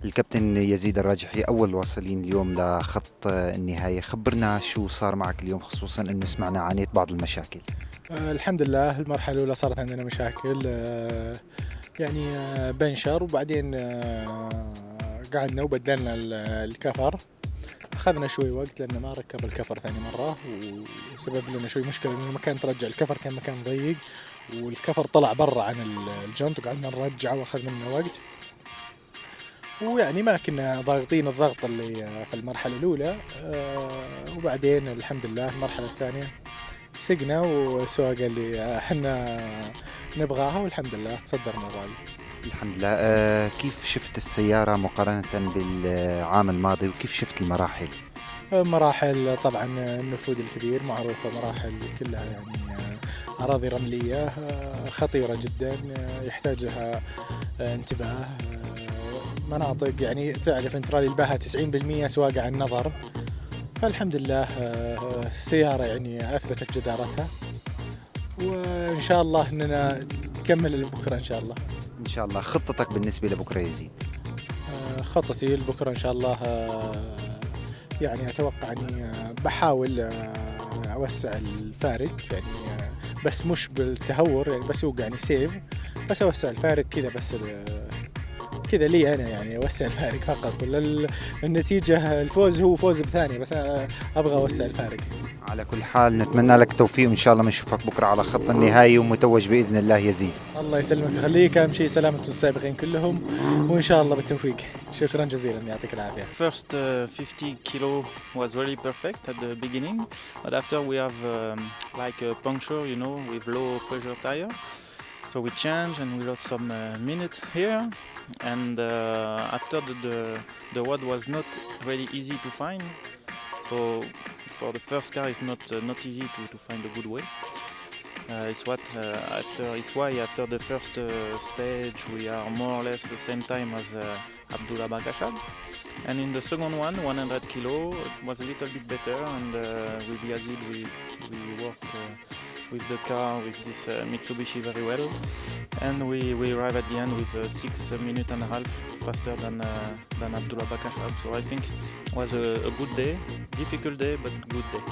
الكابتن يزيد الراجحي، أول واصلين اليوم لخط النهاية. خبرنا شو صار معك اليوم، خصوصا أنه سمعنا عانيت بعض المشاكل. الحمد لله المرحلة الأولى صارت عندنا مشاكل، بنشر، وبعدين قعدنا وبدلنا الكفر. أخذنا شوي وقت لأن ما ركب الكفر ثاني مرة، وسبب لنا شوي مشكلة لأن المكان ترجع الكفر كان مكان ضيق، والكفر طلع برا عن الجنط وقعدنا نرجعه وأخذ منا وقت. ويعني ما كنا ضاغطين الضغط اللي في المرحلة الأولى. وبعدين الحمد لله المرحلة الثانية سقنا وسواقة اللي احنا نبغاها، والحمد لله تصدرنا غالي. الحمد لله. كيف شفت السيارة مقارنة بالعام الماضي، وكيف شفت المراحل؟ مراحل طبعا النفوذ الكبير معروفة، مراحل كلها يعني أراضي رملية خطيرة جدا، يحتاج لها انتباه. مناطق يعني تعرف انت رالي الباها 90% سواقة عن نظر. فالحمد لله السيارة يعني أثبتت جدارتها، وإن شاء الله أننا نكمل لبكرة إن شاء الله. إن شاء الله. خطتك بالنسبة لبكرة يزيد؟ خطتي لبكرة إن شاء الله يعني أتوقع أني بحاول أوسع الفارق، يعني بس مش بالتهور، يعني بسوق يعني سيف، بس أوسع الفارق كذا، بس كذا لي أنا يعني أوسع الفارق فقط، ولا النتيجة الفوز هو فوز بثانية، بس أنا أبغى أوسع الفارق. على كل حال نتمنى لك التوفيق، وإن شاء الله بنشوفك بكرة على خط النهاية ومتوج بإذن الله يزيد. الله يسلمك ويخليك، أهم شيء سلامة السابقين كلهم، وإن شاء الله بالتوفيق. شكرا جزيلا، يعطيك العافية. First 50 kilo was really perfect at the beginning, but after we have like a puncture, with low pressure tire. So we changed and we lost some minutes here, and after the road was not really easy to find. So for the first car, it's not easy to find a good way. It's why after the first stage we are more or less the same time as Abdullah Bakashab. And in the second one, 100 kilo, it was a little bit better, and with Yazid we worked with the car, with this Mitsubishi very well, and we arrived at the end with 6 minutes and a half faster than Abdullah Bakashab. So I think it was a good day, difficult day, but good day.